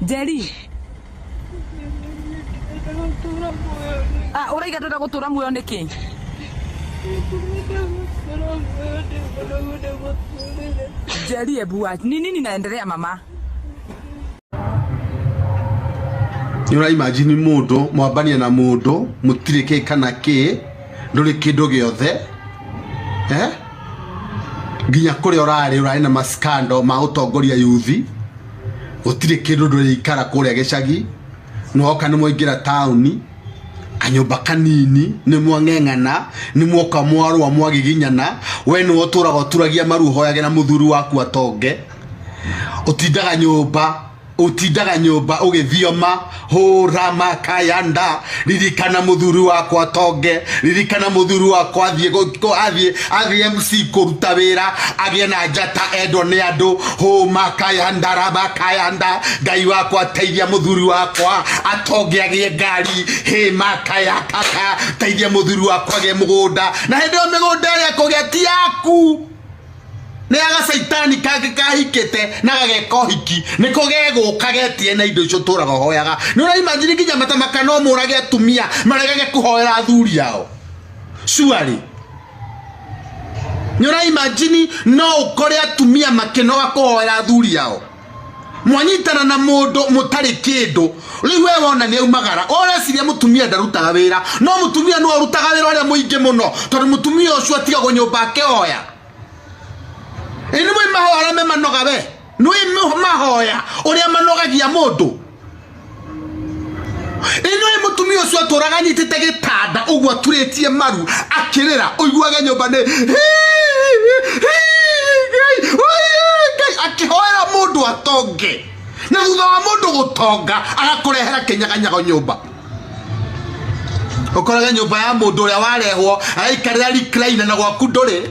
Jerry. Uraiga ndenda gutura muoyo niki? Jerry, ebu nini inaendelea mama? Yura imagine mundu mwambania na mundu mutirike kana ki nduri kindu giothe nginya kuri urari na maskando ma utongoria yuthi utire kindu nduri ikara kuria gicagi no kana muingira tauni kanyumba kanini ni mwangengana ni mwoka mwaru wa mwagiginyana we ni wotura goturagia maruho yage na muthuru waku atonge utindaga nyumba ugithioma hura makayanda ririkana muthuru wakwa tonge ririkana muthuru wakwa athie MC kuruta wira agie na njata endo ni andu hu makayanda ramakayanda ngai wakwa teithia muthuru wakwa atonge agie ngari he makayakaka teithia muthuru wakwa agie mugunda na hindi o migunda ria kugia ti yaku ne aga saitani kahikete na gageko hiki niko geguka getie na indo icio turaga hoyaga ni ura imagine nginya matamaka no murage atumia marege kuhoera athuri yao surely ni ura imagine no ukore atumia makinoga kuhoera athuri yao mwanyitana na mundu mutari kindu riu we wona ni umagara ora siria mutumia ndarutaga wira no mutumia no arutaga wira ore muingi muno tondu mutumia ucio atigagwo nyumba akeoya eni mwe mahoya me manoga be nui mahoya uria manogagia mundu eni mutumi ucio aturaga nyitite gitanda ugwa turetie maru akirira uiguage nyumba ne akihoera mundu atonge na thutha wa mundu gutonga agakurehera kinyaganyago nyumba ukoraga nyumba ya mundu uria warehwo aikarira recliner na gwaku nduri.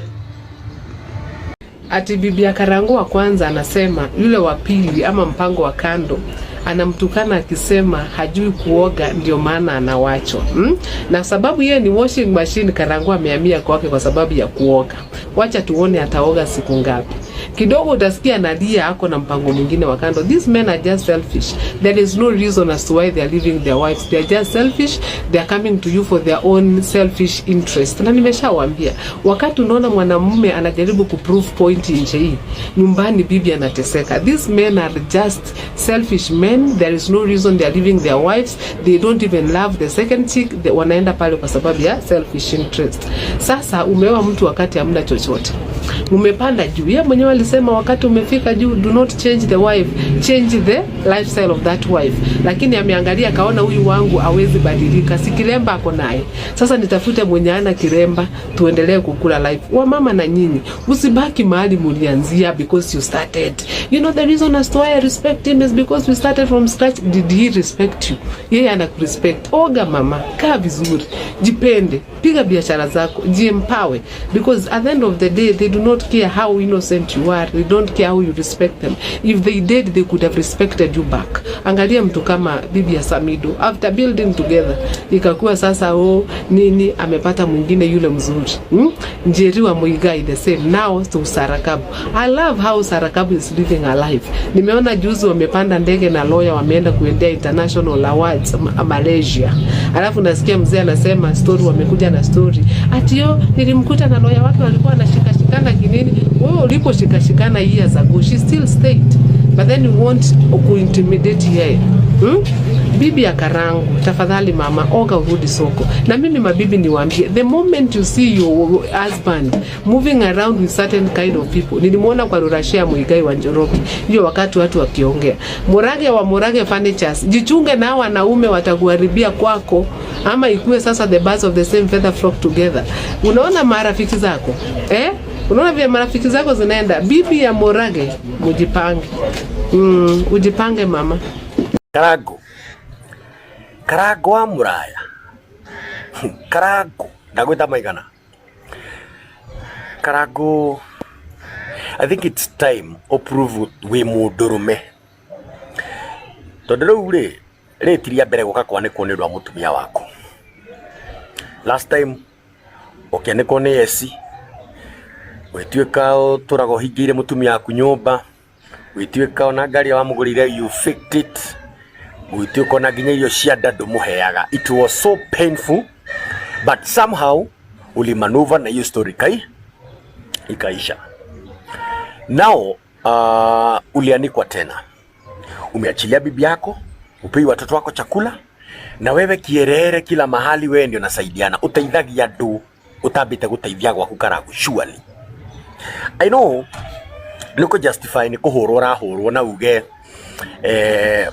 Ati bibi ya Karangu wa kwanza anasema yule wa pili ama mpango wa kando anamtukana akisema hajui kuoga ndio maana anawachwa. Na sababu yeye ni washing machine, Karangu amehamia kwake kwa sababu ya kuoga. Wacha tuone ataoga siku ngapi. Kidogo utasikia nadia ako na mpango mwingine wa kando. These men are just selfish. There is no reason as to why they are leaving their wives. They are just selfish. They are coming to you for their own selfish interest. Na nimeshawaambia, wakati unaona mwanamume anajaribu kuprove point nje hii, nyumbani bibi anateseka. These men are just selfish men. There is no reason they are leaving their wives. They don't even love the second chick. Wanaenda pale kwa sababu ya selfish interest. Sasa umeoa mtu wakati hamna chochote. Umepanda juu. Yeye mwenyewe alisema wakati umefika juu, do not change the wife, change the lifestyle of that wife. Lakini ameangalia akaona huyu wangu hawezi badilika, si kiremba ako naye. Sasa nitafute mwenye ana kiremba tuendelee kukula life. Wa mama na nyinyi, usibaki mahali mulianzia because you started. You know the reason as to why I respect him is because we started from scratch. Did he respect you? Yeye anakurespect. Oga mama, kaa vizuri, jipende, piga biashara zako, jiempower, because at the end of the day they do not care how innocent you are. They don't care how you respect them. If they did, they could have respected you back. Angalia mtu kama bibi ya Samido, after building together ikakuwa sasa nini amepata mwingine yule mzuri. Njeri wa Muigai the same. Now to Sarakabu. I love how Sarakabu is living a life. Nimeona juzi wamepanda ndege na lawyer wameenda kuendea international awards Malaysia. Alafu nasikia mzee anasema story, wamekuja na story atio nilimkuta na lawyer wake walikuwa wanashikana kinini. Wewe ulipo shikana years ago, she still stayed, but then you want to intimidate her. Bibi ya Karangu, tafadhali mama, oga urudi soko. Na mimi mabibi niwaambie, the moment you see your husband moving around with certain kind of people, nilimuona kwa Rurashia Muigai wa Njoroki hiyo wakati watu wakiongea Murage Furnitures, jichunge na wanaume watakuharibia kwako, ama ikuwe sasa the birds of the same feather flock together. Unaona marafiki zako unaona vile marafiki zako zinaenda. Bibi ya Murage, mujipange. Ujipange mama. Karangu wa Muraya. Karangu ndagwita maigana. Karangu, I think it's time prove we mundurume. Tondu uri retiria mbere guka kwaniko ni rwa mutumia wako. Last time okianiko ni esi wetweka turago hingire mutumia waku nyumba, wetweka ona ngari wa mugurire, you faked it. Gwitũ kona nginya irio cia nda ndũmũheaga. It was so painful, but somehow ulimaneuver na hiyo story ikaisha. Now ulianikwa tena, umeachilia bibi yako, upei watoto wako chakula, na wewe kierere kila mahali, wewe ndio nasaidiana, utaithagia ndu, utabite guteithia gwaku Karagũ. Surely I know niko justify ni kuhurwo na uge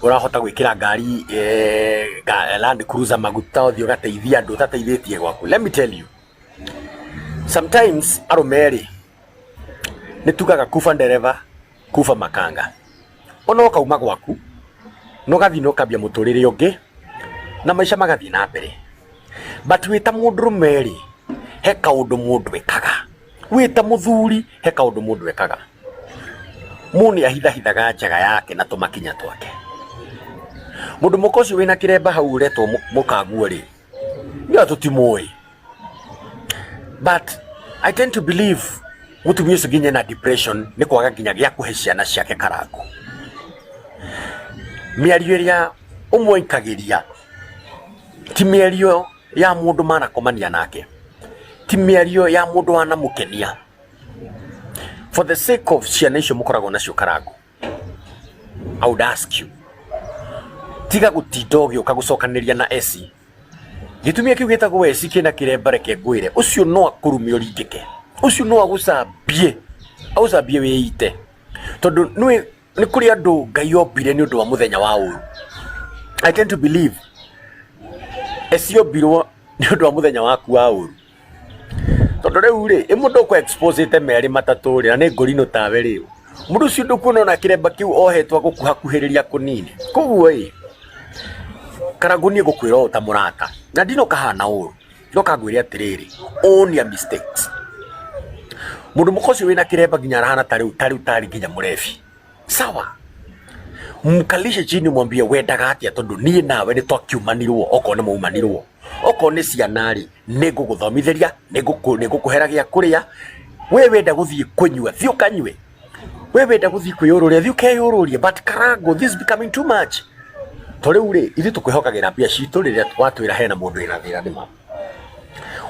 urahota gwikira ngari Land Cruiser maguta uthio gateithia ndu tateithĩtie gwaku. Let me tell you, sometimes aromeri nitugaga kufa ndereva kufa makanga. Ono kauma gwaku no gathi no kabia muturire ungi na maisha magathi na mbere. But wita mundu meri he kaundu mundu ekaga, wita muthuri he kaundu mundu ekaga. Muni ahithahithaga njaga yake na tumakinya twake. Mundu mukoci wina kiremba hau uretwo mukaguo ri ndio tutimoi. But I tend to believe mutumia ucio nginya na depression ni kwaga nginya gya kuhe ciana ciake Karagũ. Miario iria umwoikagiria ti miario ya mundu manakomania nake, ti miario ya mundu wanamukenia. For the sake of ciana icio mukoragwo nacio Karagũ, I would ask you, tiga gutinda ũgĩũka gũcokaniria na eci. Gitumia kiu gĩtagwo eci kĩna kĩremba reke ngwĩre, ũcio no akũrumie ũringĩke, ũcio no agũcambie wĩite. Tondũ nĩ kũrĩ andũ Ngai ombire nĩ ũndũ wa mũthenya wa ũru. I tend to believe eci ombirwo nĩ ũndũ wa mũthenya waku wa ũru. Tondũ rĩu rĩ, mũndũ ũkwa exposite merĩ matatũ rĩ, na nĩ ngũrino tawe rĩu, mũndũ ũcio ndũkuona na kĩremba kĩu ohetwo gũkuhakuhĩrĩria kũnini. Koguo ĩ, Karagũ niĩ ngũkwĩra ũũ ta mũrata, na ndino kahana ũru, no kangwĩre atĩrĩrĩ, own your mistakes. Mundu mukoci wina kiremba nginya arahana tari nginya murefi. Sawa, mkalishe chini mwambie wendaga atia tondu nie nawe ni twakiumanirwo, oko ni maumanirwo, oko ni cianari niguguthomithĩria, nigukuhera gĩa kuria. We wenda guthii kunyua thio kanywe, we wenda guthii kwiyururia thio keyururia. But Karagũ, this is becoming too much. Toriu ri ithu tukwihokagira mbia citu riria watwira hena mundu ina thira ni ma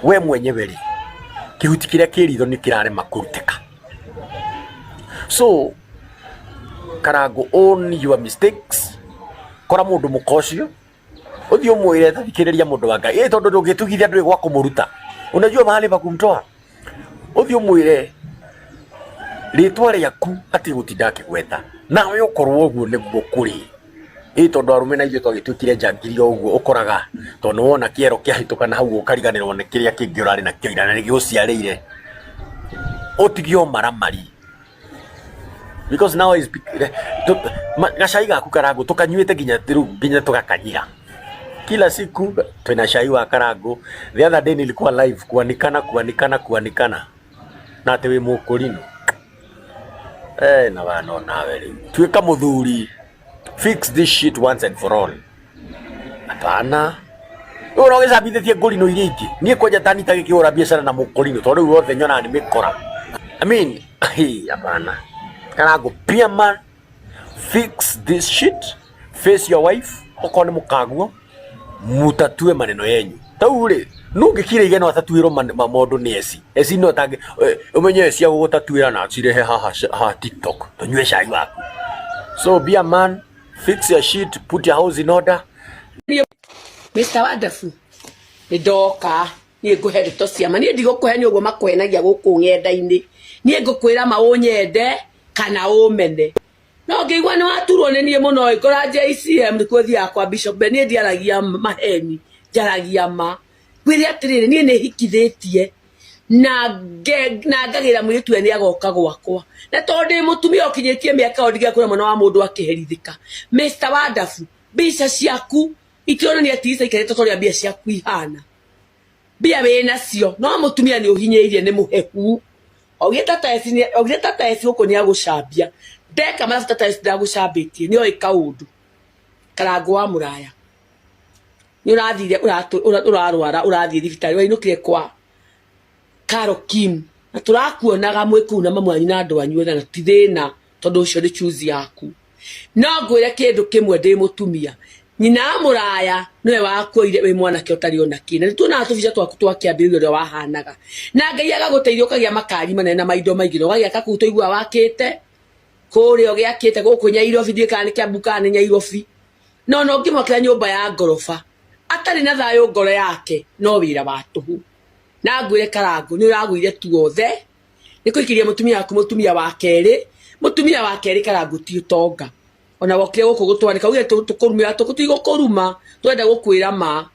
we mwenyewe ri kihuti kiria kiritho ni kirarema kuruteka. So Karagũ, own your mistakes. Kora mundu mukocio uthio mwire thikiriria mundu wa Ngai tondu ndungitugithia ndui gwa kumuruta, unajua mahali pa kumtoa. Uthio mwire ritwa riaku ati gutinda kigweta nawe ukorwo uguo niguo kuri tondu arume na ithuĩ twagĩtuĩkire njangiri ũguo ũkoraga tondu wona kĩero kĩahĩtũka na hau ũkariganĩrwo nĩ kĩrĩa kĩngĩ ũrarĩ nakĩo ira na nĩgĩgũciarĩire ũtigio maramari. Because now is gacai gaku Karagũ tũkanyuĩte nginya tũgakanyira kila siku. Twina cai wa Karagũ. The other day nilikuwa live kuanikana na ati wĩ mũkũrino na wano nawe rĩu tuĩka mũthuri. Fix this shit once and for all. Hapana. Uro gĩcambithĩtie ngũrino iria ingĩ. Niĩ kwanja tani tagĩkĩhũra biacara na mũkũrino tondũ rĩu othe nyona nĩ mĩkora. I mean, hapana. Karagũ, be a man. Fix this shit. Face your wife. Okorwo nĩ mũkaguo, mutatue maneno yenyu. Tau rĩ, nũngĩkire igeno atatuĩrwo maũndũ nĩ eci. Eci no tangĩ ũmenye eci agũgũtatuĩra na acirehe haha TikTok. Tũnyue cai waku. So be a man. Fix your shit, put your house in order. Mr. Wonderful, ni ndoka ni nguhe rito ciama ni ndigũkũhe ni ũguo makwenagia gũkũ ng'enda-inĩ. Ni ngũkwĩra maũnyende kana ũmene. No ngĩigua nĩ waturwo nĩ niĩ mũno ngora JCM nĩkuo thiaga kwa Bishop ni ndiaragia maheni, njaragia ma. Ngwĩre atĩrĩrĩ, niĩ nĩ hikithĩtie na ngagira mwĩtue ni agoka gwakwa na tondu mutumia ukinyĩtie mĩaka ondigia kũrĩa mwana wa mũndũ akĩherithĩka. Mr. Wonderful, mbica ciaku itionania ati ikarĩte tũrĩa mbia ciaku ihana. Mbia wĩna cio no mutumia nĩ ũhinyĩirie nĩ mũhehu. Ogire tata eci gũkũ nĩ agũcambia ndeka marabu tata eci ndagũcambĩtie nĩ oĩ kaũndũ. Karagũ wa mũraya nĩ ũrathire ũrarwara ũrathiĩ thibitarĩ wainũkire kwa Karo Kim na turakuonaga mwĩkuna mamwanyu na andũ anyu na ti thĩna tondu ũcio nĩ choose yaku. No ngwĩre kĩndũ kĩmwe ndĩ mũtumia nyina muraya niwe wakuire we mwana ke utari ona kina tuna atuvica twaku twakiambiririo ria wahanaga na Ngai agaguteithia ukagia makari manene na maindo maingĩ ugagia kakuto igua wakite kurio giakite guku Nyairobi ndikane kia bukane Nyairobi no ngimokira nyumba ya ngorofa atari na thayo ngoro yake no wira wa tuhu na ngwire Karangu ni uragwire tuothe nikuikiria mutumia waku mutumia wa keri Karangu ti utonga ona wokire guku gutwanika uge tukurumira tukutigo kuruma twenda gukwira ma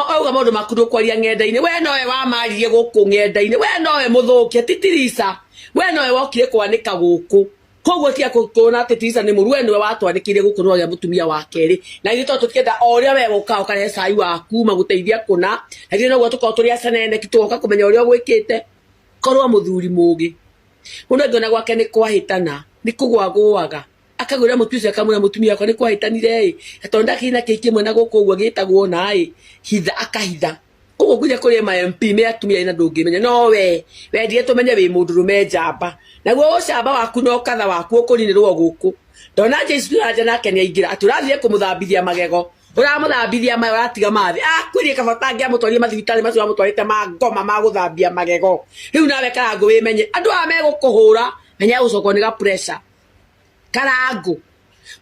auga maundu maku kwaria ng'enda-ini we nowe wamaririe guku ng'enda-ini we nowe muthukia titirisa we nowe wokire kwanika guku koguo tia kuona titirisa ni muru we nowe watwanikire guku no ya mutumia wa keri na ithu tutikenda oria we guka ukare cai waku maguteithia kuna na ithu noguo tukao turia sanene kituoka kumenya oria gwikite korwa muthuri mugi mundu ngona gwake ni kwahitana ni kugwaguaga akagura mutucio akamura mutumia akwa ni kwahitanire atonda kina kiki mwena guku uguo gitagwo nae hitha akahitha koguo kuja kuri ma MP me atumia ina ndungimenya no we ndie tumenye wi mundurume njamba naguo ucamba waku no katha waku ukuninirwo guku ndona Jesu aja nake ni aingira aturathie kumuthambithia magego uramuthambithia mayo uratiga mathi kwirie kabatangia mutwarie mathibitari macio amutwarite magoma maguthambia magego riu nawe Karangu wimenye andu a megukuhura menya ucokwo ni ga pressure Karangu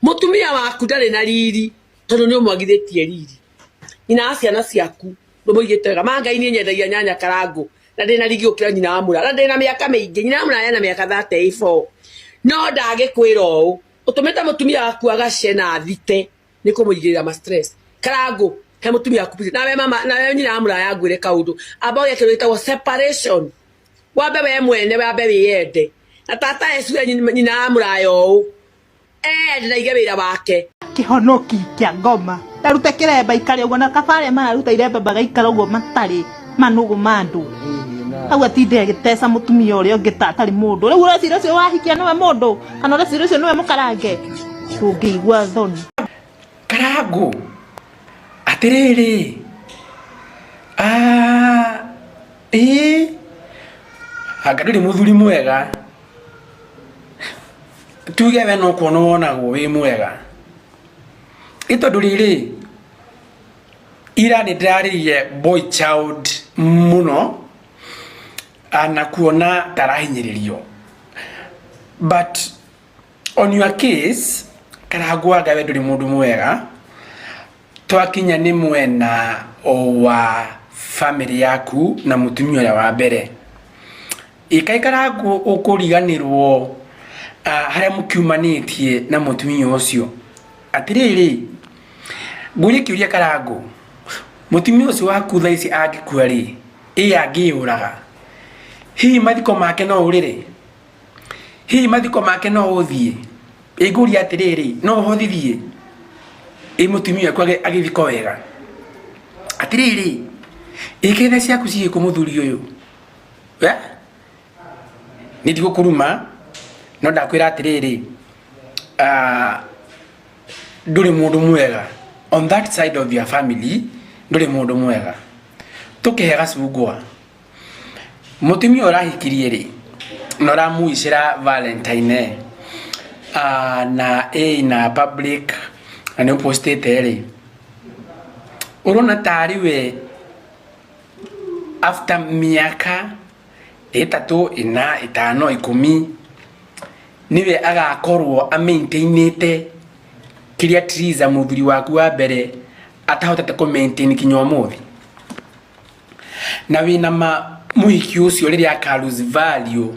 mutumia waku ndari na riri tondu ni umwagithitie riri ina ciana ciaku ndumuigitega Ngai ni nyendagia nyanya Karangu na ndina rigi ukira nyina amura na ndina miaka mingi nyina amura yana miaka 34 no ndagikwira u utumita mutumia waku agacena thite ni kumuigirira ma stress Karangu he mutumia waku nawe mama nawe nyina amura yagwire kaundu aboge kirita separation wabe we mwene wabe wiyende na tata Yesu nyina amura yo ndiraige wira wake kihonoki kia ngoma ndaruta kiremba ikare ugo na kabare mararuta iremba bagaikara ugo matari manugu mandu hau atinde agitesa mutumia uria ungitatari mundu riu uracira ucio wahikia niwe mundu kana uracira ucio niwe mukarange tungigua thoni Karangu atiriri anga nduri muthuri mwega tuge we no kuona wonagwo wi mwega itondu riri ira ni ndaririe boy child muno ana kuona tarahinyiririo but on your case Karangu anga we nduri mundu mwega twakinya ni mwena wa family yaku na mutumia uria wa mbere ikai Karangu ukuriganirwo haria mukiumanitie na mutumia ucio atiriri nguri kiuria Karangu mutumia ucio waku thaici angikua ri angiuraga hihi mathiko make no urire hihi mathiko make no uthie nguri atiriri no hothithie mutumia kwage agithiko wega atiriri ikethe ciaku ciĩ ku muthuri uyu ni ndigukuruma no ndakwira atiriri nduri mundu mwega on that side of your family nduri mundu mwega tukihe gacungwa mutumia urahikirie ri no ramuicira Valentine na na public and you posted ri urona tari we after miaka 3 4 5 10 niwe agakorwo amaintainite kiria triza muthuri waku wa mbere atahotete ku maintain kinyo muthi na wina muhiki ucio riria aka lose value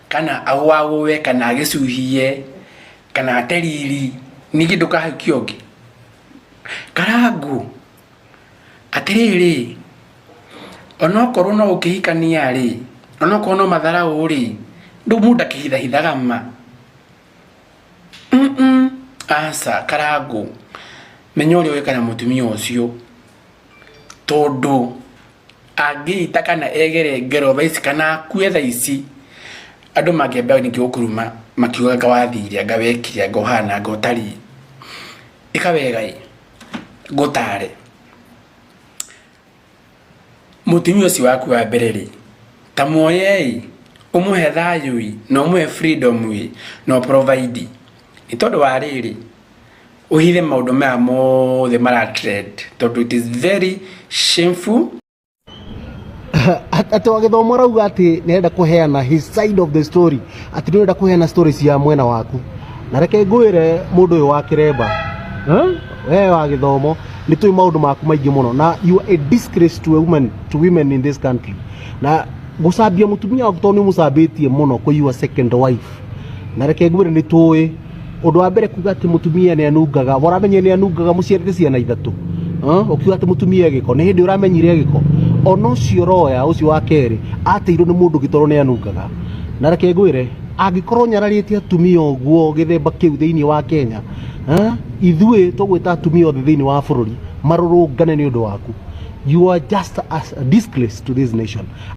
kana awawe kana agicuhie kana ateriri nigi ndukahikio ngi Karangu atiriri onokorwo no ukihikania ri onokorwo no mathara uri ndumunda kihithaga ma asa Karangu menya uria wekana mutumia ucio tondu agita kana egere ngero thaisi kana kwetha ici andu mangiamba ningi gukuruma makiuga gawathire ngawekire ngohana ngotari ikawegai gotare mutumia ucio waku wa mbere ri ta moye umuhe thayu no umuhe freedom no provide ni tondu wa riri uhithe maundu maya mothe maratrend tondu it is very shameful. Ati wagithomo rauga ati nenda kuheana his side of the story, ati nenda kuheana stories ya mwena waku, na reke ngwire mundu uyu wa kiremba we wagithomo ni tui maundu maku maingi muno, na you are a disgrace to women in this country, na gucambia mutumia waku tondu mucambitie muno ku your second wife, na reke ngwire ni tui undu wa mbere kuga ati mutumia ni anungaga, waramenye ni anungaga muciarite ciana ithatu, ukiuga ati mutumia giko ni hindi uramenyire giko ono cio roya ucio wa keri ateirwo ni mundu gitoro ni anungaga, na reke ngwire angikorwo nyararĩtie atumia ũguo gĩthemba kĩu thĩinĩ wa Kenya, ithuĩ tũgwĩta atumia othe thĩinĩ wa bũrũri marũrũngane nĩ ũndũ waku. You are just a disgrace to this nation.